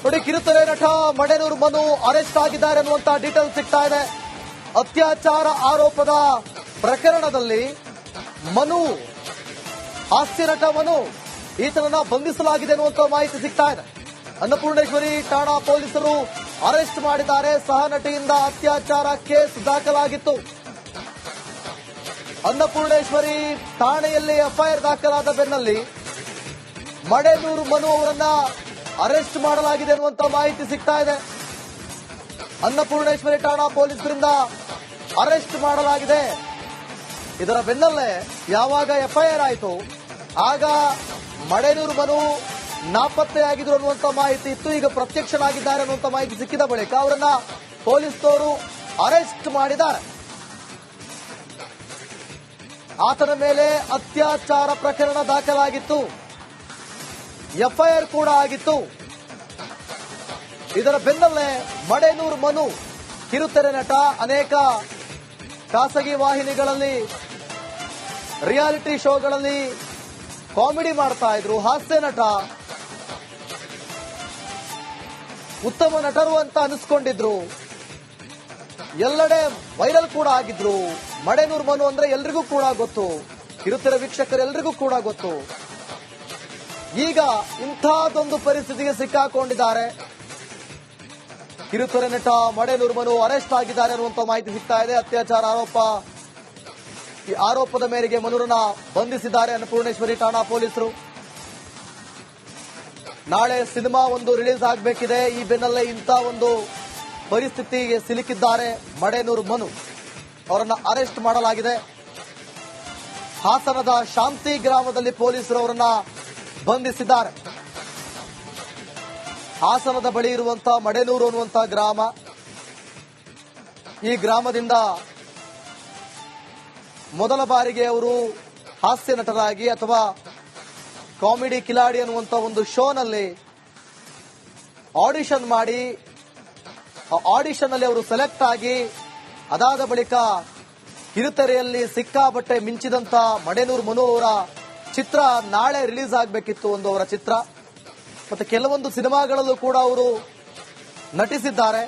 ನೋಡಿ, ಕಿರುತೆರೆ ನಟ ಮಡೆನೂರು ಮನು ಅರೆಸ್ಟ್ ಆಗಿದ್ದಾರೆ ಅನ್ನುವಂತ ಡೀಟೇಲ್ಸ್ ಸಿಗ್ತಾ ಇದೆ. ಅತ್ಯಾಚಾರ ಆರೋಪದ ಪ್ರಕರಣದಲ್ಲಿ ಮನು, ಹಾಸ್ಯ ನಟ ಮನು, ಈತನನ್ನ ಬಂಧಿಸಲಾಗಿದೆ ಅನ್ನುವಂತ ಮಾಹಿತಿ ಸಿಗ್ತಾ ಇದೆ. ಅನ್ನಪೂರ್ಣೇಶ್ವರಿ ಠಾಣಾ ಪೊಲೀಸರು ಅರೆಸ್ಟ್ ಮಾಡಿದ್ದಾರೆ. ಸಹ ನಟಿಯಿಂದ ಅತ್ಯಾಚಾರ ಕೇಸ್ ದಾಖಲಾಗಿತ್ತು. ಅನ್ನಪೂರ್ಣೇಶ್ವರಿ ಠಾಣೆಯಲ್ಲಿ ಎಫ್ಐಆರ್ ದಾಖಲಾದ ಬೆನ್ನಲ್ಲಿ ಮಡೆನೂರು ಮನು ಅವರನ್ನ ಅರೆಸ್ಟ್ ಮಾಡಲಾಗಿದೆ ಅನ್ನುವಂತ ಮಾಹಿತಿ ಸಿಗ್ತಾ ಇದೆ. ಅನ್ನಪೂರ್ಣೇಶ್ವರಿ ಠಾಣಾ ಪೊಲೀಸರಿಂದ ಅರೆಸ್ಟ್ ಮಾಡಲಾಗಿದೆ. ಇದರ ಬೆನ್ನಲ್ಲೇ ಯಾವಾಗ ಎಫ್ಐಆರ್ ಆಯಿತು ಆಗ ಮಡೆನೂರು ಮನು ನಾಪತ್ತೆಯಾಗಿದ್ರು ಅನ್ನುವಂತ ಮಾಹಿತಿ ಇತ್ತು. ಈಗ ಪ್ರತ್ಯಕ್ಷನಾಗಿದ್ದಾರೆ ಅನ್ನುವಂತ ಮಾಹಿತಿ ಸಿಕ್ಕಿದ ಬಳಿಕ ಅವರನ್ನ ಪೊಲೀಸರು ಅರೆಸ್ಟ್ ಮಾಡಿದ್ದಾರೆ. ಆತನ ಮೇಲೆ ಅತ್ಯಾಚಾರ ಪ್ರಕರಣ ದಾಖಲಾಗಿತ್ತು. ಎಫ್ಐಆರ್ ಕೂಡ ಆಗಿತ್ತು. ಇದರ ಬೆನ್ನಲ್ಲೇ ಮಡೆನೂರು ಮನು, ಕಿರುತೆರೆ ನಟ, ಅನೇಕ ಖಾಸಗಿ ವಾಹಿನಿಗಳಲ್ಲಿ, ರಿಯಾಲಿಟಿ ಶೋಗಳಲ್ಲಿ ಕಾಮಿಡಿ ಮಾಡ್ತಾ ಇದ್ರು. ಹಾಸ್ಯ ನಟ, ಉತ್ತಮ ನಟರು ಅಂತ ಅನಿಸ್ಕೊಂಡಿದ್ರು. ಎಲ್ಲೆಡೆ ವೈರಲ್ ಕೂಡ ಆಗಿದ್ರು. ಮಡೆನೂರು ಮನು ಅಂದ್ರೆ ಎಲ್ರಿಗೂ ಕೂಡ ಗೊತ್ತು, ಕಿರುತೆರೆ ವೀಕ್ಷಕರೆಲ್ಲರಿಗೂ ಕೂಡ ಗೊತ್ತು. ಈಗ ಇಂಥದ್ದೊಂದು ಪರಿಸ್ಥಿತಿಗೆ ಸಿಕ್ಕಾಕೊಂಡಿದ್ದಾರೆ. ಕಿರುತೆರೆ ನಟ ಮಡೆನೂರು ಮನು ಅರೆಸ್ಟ್ ಆಗಿದ್ದಾರೆ ಅನ್ನುವಂತ ಮಾಹಿತಿ ಸಿಗ್ತಾ ಇದೆ. ಅತ್ಯಾಚಾರ ಈ ಆರೋಪದ ಮೇರೆಗೆ ಮನುರನ್ನ ಬಂಧಿಸಿದ್ದಾರೆ ಅನ್ನಪೂರ್ಣೇಶ್ವರಿ ಠಾಣಾ ಪೊಲೀಸರು. ನಾಳೆ ಸಿನಿಮಾ ಒಂದು ರಿಲೀಸ್ ಆಗಬೇಕಿದೆ. ಈ ಬೆನ್ನಲ್ಲೇ ಇಂಥ ಒಂದು ಪರಿಸ್ಥಿತಿಗೆ ಸಿಲುಕಿದ್ದಾರೆ ಮಡೆನೂರು ಮನು. ಅವರನ್ನ ಅರೆಸ್ಟ್ ಮಾಡಲಾಗಿದೆ. ಹಾಸನದ ಶಾಂತಿ ಗ್ರಾಮದಲ್ಲಿ ಪೊಲೀಸರು ಅವರನ್ನ ಬಂಧಿಸಿದ್ದಾರೆ. ಹಾಸನದ ಬಳಿ ಇರುವಂತಹ ಮಡೆನೂರು ಅನ್ನುವಂತಹ ಗ್ರಾಮ. ಈ ಗ್ರಾಮದಿಂದ ಮೊದಲ ಬಾರಿಗೆ ಅವರು ಹಾಸ್ಯ ನಟರಾಗಿ ಅಥವಾ ಕಾಮಿಡಿ ಕಿಲಾಡಿ ಅನ್ನುವಂತ ಒಂದು ಶೋನಲ್ಲಿ ಆಡಿಷನ್ ಮಾಡಿ, ಆ ಆಡಿಷನ್ ಅಲ್ಲಿ ಅವರು ಸೆಲೆಕ್ಟ್ ಆಗಿ, ಅದಾದ ಬಳಿಕ ಕಿರುತೆರೆಯಲ್ಲಿ ಸಿಕ್ಕಾಪಟ್ಟೆ ಮಿಂಚಿದಂತ ಮಡೆನೂರು ಮನು ಅವರ ಚಿತ್ರ ನಾಳೆ ರಿಲೀಸ್ ಆಗಬೇಕಿತ್ತು. ಒಂದು ಅವರ ಚಿತ್ರ ಮತ್ತೆ ಕೆಲವೊಂದು ಸಿನಿಮಾಗಳಲ್ಲೂ ಕೂಡ ಅವರು ನಟಿಸಿದ್ದಾರೆ.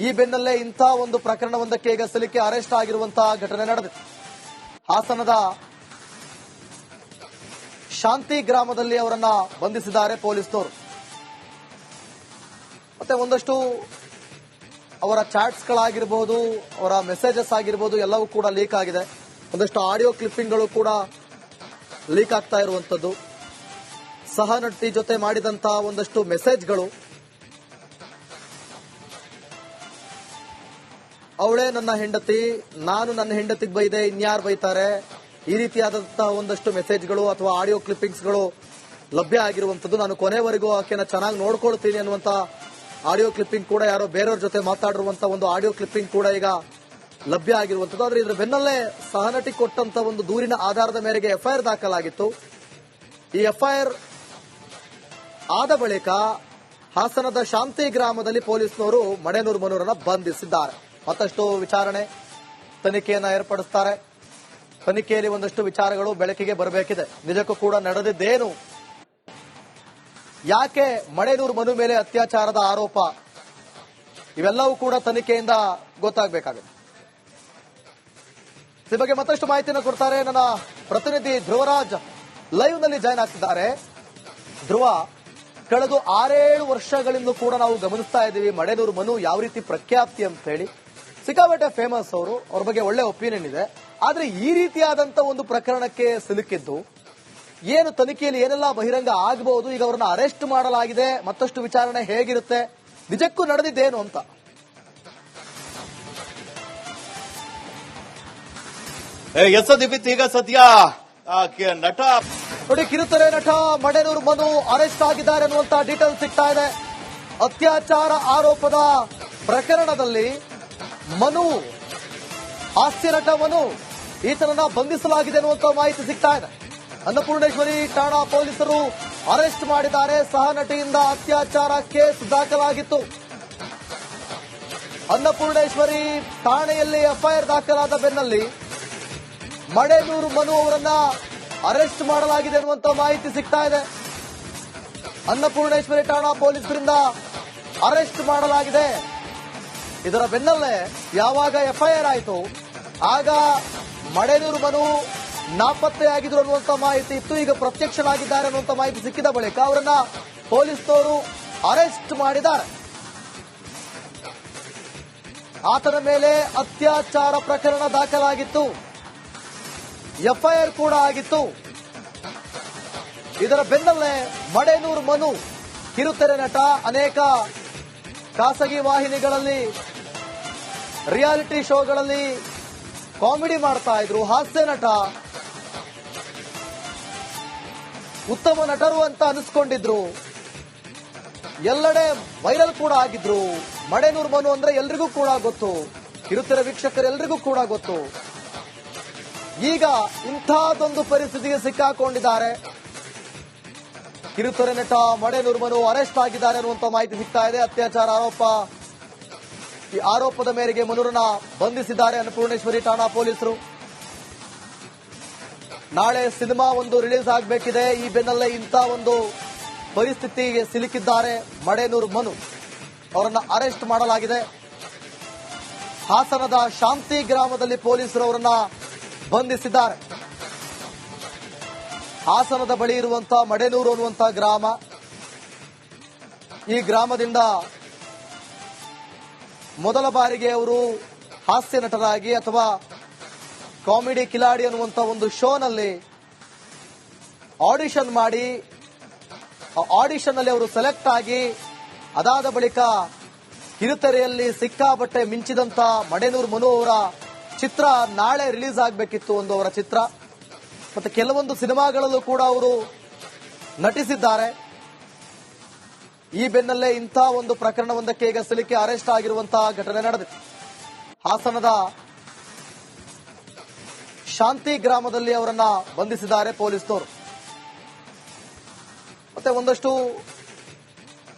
ಈ ಬೆನ್ನಲ್ಲೇ ಇಂಥ ಒಂದು ಪ್ರಕರಣವೊಂದಕ್ಕೆ ಈಗ ಸಿಲುಕಿ ಅರೆಸ್ಟ್ ಆಗಿರುವಂತಹ ಘಟನೆ ನಡೆದಿದೆ. ಹಾಸನದ ಶಾಂತಿ ಗ್ರಾಮದಲ್ಲಿ ಅವರನ್ನ ಬಂಧಿಸಿದ್ದಾರೆ ಪೊಲೀಸರು. ಮತ್ತೆ ಒಂದಷ್ಟು ಅವರ ಚಾಟ್ಸ್ಗಳಾಗಿರ್ಬೋದು, ಅವರ ಮೆಸೇಜಸ್ ಆಗಿರ್ಬೋದು, ಎಲ್ಲವೂ ಕೂಡ ಲೀಕ್ ಆಗಿದೆ. ಒಂದಷ್ಟು ಆಡಿಯೋ ಕ್ಲಿಪ್ಪಿಂಗ್ಗಳು ಕೂಡ ಲೀಕ್ ಆಗ್ತಾ ಇರುವಂತದ್ದು. ಸಹ ನಟಿ ಜೊತೆ ಮಾಡಿದಂತಹ ಒಂದಷ್ಟು ಮೆಸೇಜ್ಗಳು, ಅವಳೇ ನನ್ನ ಹೆಂಡತಿ, ನಾನು ನನ್ನ ಹೆಂಡತಿಗೆ ಬೈದೆ, ಇನ್ಯಾರು ಬೈತಾರೆ, ಈ ರೀತಿಯಾದಂತಹ ಒಂದಷ್ಟು ಮೆಸೇಜ್ಗಳು ಅಥವಾ ಆಡಿಯೋ ಕ್ಲಿಪ್ಪಿಂಗ್ಸ್ಗಳು ಲಭ್ಯ ಆಗಿರುವಂತದ್ದು. ನಾನು ಕೊನೆವರೆಗೂ ಆಕೆನ ಚೆನ್ನಾಗಿ ನೋಡ್ಕೊಳ್ತೀನಿ ಅನ್ನುವಂತ ಆಡಿಯೋ ಕ್ಲಿಪ್ಪಿಂಗ್ ಕೂಡ, ಯಾರೋ ಬೇರೆಯವ್ರ ಜೊತೆ ಮಾತಾಡಿರುವಂತಹ ಒಂದು ಆಡಿಯೋ ಕ್ಲಿಪ್ಪಿಂಗ್ ಕೂಡ ಈಗ ಲಭ್ಯ ಆಗಿರುವಂತದ್ದು. ಆದ್ರೆ ಇದರ ಬೆನ್ನಲ್ಲೇ ಸಹನಟಿ ಕೊಟ್ಟಂತ ಒಂದು ದೂರಿನ ಆಧಾರದ ಮೇರೆಗೆ ಎಫ್ಐಆರ್ ದಾಖಲಾಗಿತ್ತು. ಈ ಎಫ್ಐಆರ್ ಆದ ಬಳಿಕ ಹಾಸನದ ಶಾಂತಿ ಗ್ರಾಮದಲ್ಲಿ ಪೊಲೀಸ್ನವರು ಮಡೆನೂರು ಮನುರನ್ನ ಬಂಧಿಸಿದ್ದಾರೆ. ಮತ್ತಷ್ಟು ವಿಚಾರಣೆ, ತನಿಖೆಯನ್ನ ಏರ್ಪಡಿಸುತ್ತಾರೆ. ತನಿಖೆಯಲ್ಲಿ ಒಂದಷ್ಟು ವಿಚಾರಗಳು ಬೆಳಕಿಗೆ ಬರಬೇಕಿದೆ. ನಿಜಕ್ಕೂ ಕೂಡ ನಡೆದಿದ್ದೇನು, ಯಾಕೆ ಮಡೆನೂರು ಮನು ಮೇಲೆ ಅತ್ಯಾಚಾರದ ಆರೋಪ, ಇವೆಲ್ಲವೂ ಕೂಡ ತನಿಖೆಯಿಂದ ಗೊತ್ತಾಗಬೇಕಾಗಿದೆ. ಈ ಬಗ್ಗೆ ಮತ್ತಷ್ಟು ಮಾಹಿತಿಯನ್ನು ಕೊಡ್ತಾರೆ ನನ್ನ ಪ್ರತಿನಿಧಿ ಧ್ರುವರಾಜ್. ಲೈವ್ ನಲ್ಲಿ ಜಾಯ್ನ್ ಆಗ್ತಿದ್ದಾರೆ. ಧ್ರುವ, ಕಳೆದ 6-7 ವರ್ಷಗಳಿಂದ ಕೂಡ ನಾವು ಗಮನಿಸ್ತಾ ಇದ್ದೀವಿ ಮಡೆನೂರು ಮನು ಯಾವ ರೀತಿ ಪ್ರಖ್ಯಾತಿ ಅಂತ ಹೇಳಿ. ಸಿಕ್ಕಾಪಟ್ಟೆ ಫೇಮಸ್ ಅವರು, ಅವ್ರ ಬಗ್ಗೆ ಒಳ್ಳೆ ಒಪಿನಿಯನ್ ಇದೆ. ಆದ್ರೆ ಈ ರೀತಿಯಾದಂತ ಒಂದು ಪ್ರಕರಣಕ್ಕೆ ಸಿಲುಕಿದ್ದು ಏನು, ತನಿಖೆಯಲ್ಲಿ ಏನೆಲ್ಲ ಬಹಿರಂಗ ಆಗಬಹುದು, ಈಗ ಅವರನ್ನ ಅರೆಸ್ಟ್ ಮಾಡಲಾಗಿದೆ, ಮತ್ತಷ್ಟು ವಿಚಾರಣೆ ಹೇಗಿರುತ್ತೆ, ನಿಜಕ್ಕೂ ನಡೆದಿದ್ದೇನು ಅಂತ? ದೀಪಿತ್, ಈಗ ಸದ್ಯ ನಟ ನೋಡಿ, ಕಿರುತೆರೆ ನಟ ಮಡೆನೂರು ಮನು ಅರೆಸ್ಟ್ ಆಗಿದ್ದಾರೆ ಅನ್ನುವಂತ ಡೀಟೇಲ್ಸ್ ಸಿಗ್ತಾ ಇದೆ. ಅತ್ಯಾಚಾರ ಆರೋಪದ ಪ್ರಕರಣದಲ್ಲಿ ಮನು, ಹಾಸ್ಯ ನಟ ಮನು, ಈತನನ್ನ ಬಂಧಿಸಲಾಗಿದೆ ಅನ್ನುವಂತ ಮಾಹಿತಿ ಸಿಗ್ತಾ ಇದೆ. ಅನ್ನಪೂರ್ಣೇಶ್ವರಿ ಠಾಣಾ ಪೊಲೀಸರು ಅರೆಸ್ಟ್ ಮಾಡಿದ್ದಾರೆ. ಸಹ ನಟಿಯಿಂದ ಅತ್ಯಾಚಾರ ಕೇಸ್ ದಾಖಲಾಗಿತ್ತು. ಅನ್ನಪೂರ್ಣೇಶ್ವರಿ ಠಾಣೆಯಲ್ಲಿ ಎಫ್ಐಆರ್ ದಾಖಲಾದ ಬೆನ್ನಲ್ಲಿ ಮಡೆನೂರು ಮನು ಅವರನ್ನ ಅರೆಸ್ಟ್ ಮಾಡಲಾಗಿದೆ ಅನ್ನುವಂತ ಮಾಹಿತಿ ಸಿಗ್ತಾ ಇದೆ. ಅನ್ನಪೂರ್ಣೇಶ್ವರಿ ಠಾಣಾ ಪೊಲೀಸರಿಂದ ಅರೆಸ್ಟ್ ಮಾಡಲಾಗಿದೆ. ಇದರ ಬೆನ್ನಲ್ಲೇ ಯಾವಾಗ ಎಫ್ಐಆರ್ ಆಯಿತು ಆಗ ಮಡೆನೂರು ಮನು ನಾಪತ್ತೆಯಾಗಿದ್ರು ಅನ್ನುವಂತ ಮಾಹಿತಿ ಇತ್ತು. ಈಗ ಪ್ರತ್ಯಕ್ಷನಾಗಿದ್ದಾರೆ ಅನ್ನುವಂತ ಮಾಹಿತಿ ಸಿಕ್ಕಿದ ಬಳಿಕ ಅವರನ್ನ ಪೊಲೀಸರು ಅರೆಸ್ಟ್ ಮಾಡಿದ್ದಾರೆ. ಆತನ ಮೇಲೆ ಅತ್ಯಾಚಾರ ಪ್ರಕರಣ ದಾಖಲಾಗಿತ್ತು, ಎಫ್ಐಆರ್ ಕೂಡ ಆಗಿತ್ತು. ಇದರ ಬೆನ್ನಲ್ಲೇ ಮಡೆನೂರು ಮನು ಕಿರುತೆರೆ ನಟ, ಅನೇಕ ಖಾಸಗಿ ವಾಹಿನಿಗಳಲ್ಲಿ ರಿಯಾಲಿಟಿ ಶೋಗಳಲ್ಲಿ ಕಾಮಿಡಿ ಮಾಡ್ತಾ ಇದ್ರು, ಹಾಸ್ಯ ನಟ, ಉತ್ತಮ ನಟರು ಅಂತ ಅನಿಸ್ಕೊಂಡಿದ್ರು, ಎಲ್ಲೆಡೆ ವೈರಲ್ ಕೂಡ ಆಗಿದ್ರು. ಮಡೆನೂರು ಮನು ಅಂದ್ರೆ ಎಲ್ರಿಗೂ ಕೂಡ ಗೊತ್ತು, ಕಿರುತೆರೆ ವೀಕ್ಷಕರೆಲ್ಲರಿಗೂ ಕೂಡ ಗೊತ್ತು. ಈಗ ಇಂಥದ್ದೊಂದು ಪರಿಸ್ಥಿತಿಗೆ ಸಿಕ್ಕಾಕೊಂಡಿದ್ದಾರೆ. ಕಿರುತೆರೆ ನಟ ಮಡೆನೂರು ಮನು ಅರೆಸ್ಟ್ ಆಗಿದ್ದಾರೆ ಅನ್ನುವಂತ ಮಾಹಿತಿ ಸಿಗ್ತಾ ಇದೆ. ಅತ್ಯಾಚಾರ ಆರೋಪ, ಈ ಆರೋಪದ ಮೇರೆಗೆ ಮನುರನ್ನ ಬಂಧಿಸಿದ್ದಾರೆ ಅನ್ನಪೂರ್ಣೇಶ್ವರಿ ಠಾಣಾ ಪೊಲೀಸರು. ನಾಳೆ ಸಿನಿಮಾ ಒಂದು ರಿಲೀಸ್ ಆಗಬೇಕಿದೆ. ಈ ಬೆನ್ನಲ್ಲೇ ಇಂಥ ಒಂದು ಪರಿಸ್ಥಿತಿಗೆ ಸಿಲುಕಿದ್ದಾರೆ ಮಡೆನೂರು ಮನು. ಅವರನ್ನ ಅರೆಸ್ಟ್ ಮಾಡಲಾಗಿದೆ. ಹಾಸನದ ಶಾಂತಿ ಗ್ರಾಮದಲ್ಲಿ ಪೊಲೀಸರು ಅವರನ್ನ ಬಂಧಿಸಿದ್ದಾರೆ. ಹಾಸನದ ಬಳಿ ಇರುವಂತಹ ಮಡೆನೂರು ಅನ್ನುವಂತಹ ಗ್ರಾಮ. ಈ ಗ್ರಾಮದಿಂದ ಮೊದಲ ಬಾರಿಗೆ ಅವರು ಹಾಸ್ಯ ನಟರಾಗಿ ಅಥವಾ ಕಾಮಿಡಿ ಕಿಲಾಡಿ ಅನ್ನುವಂತ ಒಂದು ಶೋನಲ್ಲಿ ಆಡಿಷನ್ ಮಾಡಿ, ಆಡಿಷನ್ ಅಲ್ಲಿ ಅವರು ಸೆಲೆಕ್ಟ್ ಆಗಿ, ಅದಾದ ಬಳಿಕ ಕಿರುತೆರೆಯಲ್ಲಿ ಸಿಕ್ಕಾಪಟ್ಟೆ ಮಿಂಚಿದಂತ ಮಡೆನೂರು ಮನು ಅವರ ಚಿತ್ರ ನಾಳೆ ರಿಲೀಸ್ ಆಗಬೇಕಿತ್ತು, ಒಂದು ಅವರ ಚಿತ್ರ. ಮತ್ತೆ ಕೆಲವೊಂದು ಸಿನಿಮಾಗಳಲ್ಲೂ ಕೂಡ ಅವರು ನಟಿಸಿದ್ದಾರೆ. ಈ ಬೆನ್ನಲ್ಲೇ ಇಂಥ ಒಂದು ಪ್ರಕರಣವೊಂದಕ್ಕೆ ಈಗ ಸಿಲುಕಿ ಅರೆಸ್ಟ್ ಆಗಿರುವಂತಹ ಘಟನೆ ನಡೆದಿದೆ. ಹಾಸನದ ಶಾಂತಿ ಗ್ರಾಮದಲ್ಲಿ ಅವರನ್ನ ಬಂಧಿಸಿದ್ದಾರೆ ಪೊಲೀಸರು. ಮತ್ತೆ ಒಂದಷ್ಟು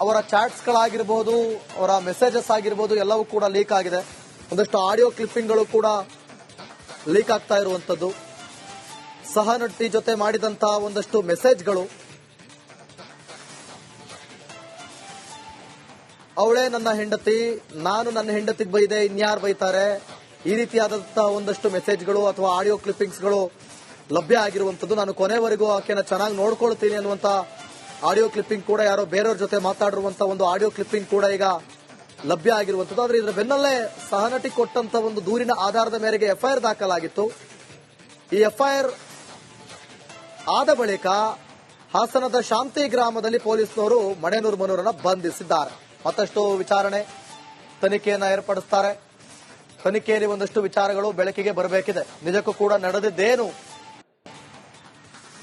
ಅವರ ಚಾಟ್ಸ್ಗಳಾಗಿರಬಹುದು, ಅವರ ಮೆಸೇಜಸ್ ಆಗಿರಬಹುದು, ಎಲ್ಲವೂ ಕೂಡ ಲೀಕ್ ಆಗಿದೆ. ಒಂದಷ್ಟು ಆಡಿಯೋ ಕ್ಲಿಪ್ಪಿಂಗ್ಗಳು ಕೂಡ ಲೀಕ್ ಆಗ್ತಾ ಇರುವಂತದ್ದು. ಸಹನಟಿ ಜೊತೆ ಮಾಡಿದಂತಹ ಒಂದಷ್ಟು ಮೆಸೇಜ್ಗಳು, ಅವಳೇ ನನ್ನ ಹೆಂಡತಿ, ನಾನು ನನ್ನ ಹೆಂಡತಿಗೆ ಬೈದೆ, ಇನ್ಯಾರು ಬೈತಾರೆ, ಈ ರೀತಿಯಾದಂತಹ ಒಂದಷ್ಟು ಮೆಸೇಜ್ಗಳು ಅಥವಾ ಆಡಿಯೋ ಕ್ಲಿಪ್ಪಿಂಗ್ಸ್ಗಳು ಲಭ್ಯ ಆಗಿರುವಂತದ್ದು. ನಾನು ಕೊನೆವರೆಗೂ ಆಕೆನ ಚೆನ್ನಾಗಿ ನೋಡ್ಕೊಳ್ತೀನಿ ಅನ್ನುವಂತ ಆಡಿಯೋ ಕ್ಲಿಪ್ಪಿಂಗ್ ಕೂಡ, ಯಾರೋ ಬೇರೆಯವ್ರ ಜೊತೆ ಮಾತಾಡಿರುವಂತಹ ಒಂದು ಆಡಿಯೋ ಕ್ಲಿಪ್ಪಿಂಗ್ ಕೂಡ ಈಗ ಲಭ್ಯ ಆಗಿರುವಂತದ್ದು. ಆದ್ರೆ ಇದರ ಬೆನ್ನಲ್ಲೇ ಸಹನಟಿ ಕೊಟ್ಟಂತ ಒಂದು ದೂರಿನ ಆಧಾರದ ಮೇರೆಗೆ ಎಫ್ಐಆರ್ ದಾಖಲಾಗಿತ್ತು. ಈ ಎಫ್ಐಆರ್ ಆದ ಬಳಿಕ ಹಾಸನದ ಶಾಂತಿ ಗ್ರಾಮದಲ್ಲಿ ಪೊಲೀಸರು ಮಡೆನೂರು ಮನುರನ್ನ ಬಂಧಿಸಿದ್ದಾರೆ. ಮತ್ತಷ್ಟು ವಿಚಾರಣೆ, ತನಿಖೆಯನ್ನ ಏರ್ಪಡಿಸ್ತಾರೆ. ತನಿಖೆಯಲ್ಲಿ ಒಂದಷ್ಟು ವಿಚಾರಗಳು ಬೆಳಕಿಗೆ ಬರಬೇಕಿದೆ. ನಿಜಕ್ಕೂ ಕೂಡ ನಡೆದಿದ್ದೇನು,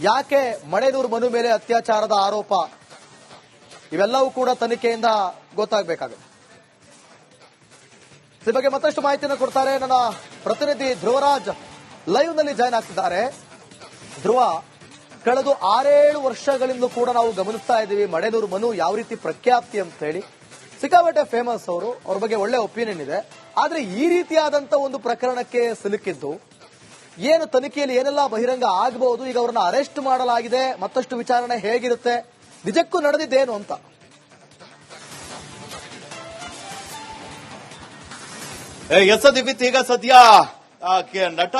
ಯಾಕೆ ಮಡೆನೂರು ಮನು ಮೇಲೆ ಅತ್ಯಾಚಾರದ ಆರೋಪ, ಇವೆಲ್ಲವೂ ಕೂಡ ತನಿಖೆಯಿಂದ ಗೊತ್ತಾಗಬೇಕಾಗುತ್ತೆ. ಈ ಬಗ್ಗೆ ಮತ್ತಷ್ಟು ಮಾಹಿತಿಯನ್ನು ಕೊಡ್ತಾರೆ ನನ್ನ ಪ್ರತಿನಿಧಿ ಧ್ರುವರಾಜ್. ಲೈವ್ ನಲ್ಲಿ ಜಾಯ್ನ್ ಆಗ್ತಿದ್ದಾರೆ. ಧ್ರುವ, ಕಳೆದ 6-7 ವರ್ಷಗಳಿಂದ ಕೂಡ ನಾವು ಗಮನಿಸ್ತಾ ಇದ್ದೀವಿ ಮಡೆನೂರು ಮನು ಯಾವ ರೀತಿ ಪ್ರಖ್ಯಾಪ್ತಿ ಅಂತ ಹೇಳಿ. ಸಿಕ್ಕಾಪಟ್ಟೆ ಫೇಮಸ್ ಅವರು, ಅವ್ರ ಬಗ್ಗೆ ಒಳ್ಳೆ ಒಪಿನಿಯನ್ ಇದೆ. ಆದ್ರೆ ಈ ರೀತಿಯಾದಂತ ಒಂದು ಪ್ರಕರಣಕ್ಕೆ ಸಿಲುಕಿದ್ದು ಏನು, ತನಿಖೆಯಲ್ಲಿ ಏನೆಲ್ಲ ಬಹಿರಂಗ ಆಗಬಹುದು, ಈಗ ಅವರನ್ನ ಅರೆಸ್ಟ್ ಮಾಡಲಾಗಿದೆ, ಮತ್ತಷ್ಟು ವಿಚಾರಣೆ ಹೇಗಿರುತ್ತೆ, ನಿಜಕ್ಕೂ ನಡೆದಿದ್ದೇನು ಅಂತ? ಎಸ್ ದಿವಿತ್, ಈಗ ಸದ್ಯ ನಟ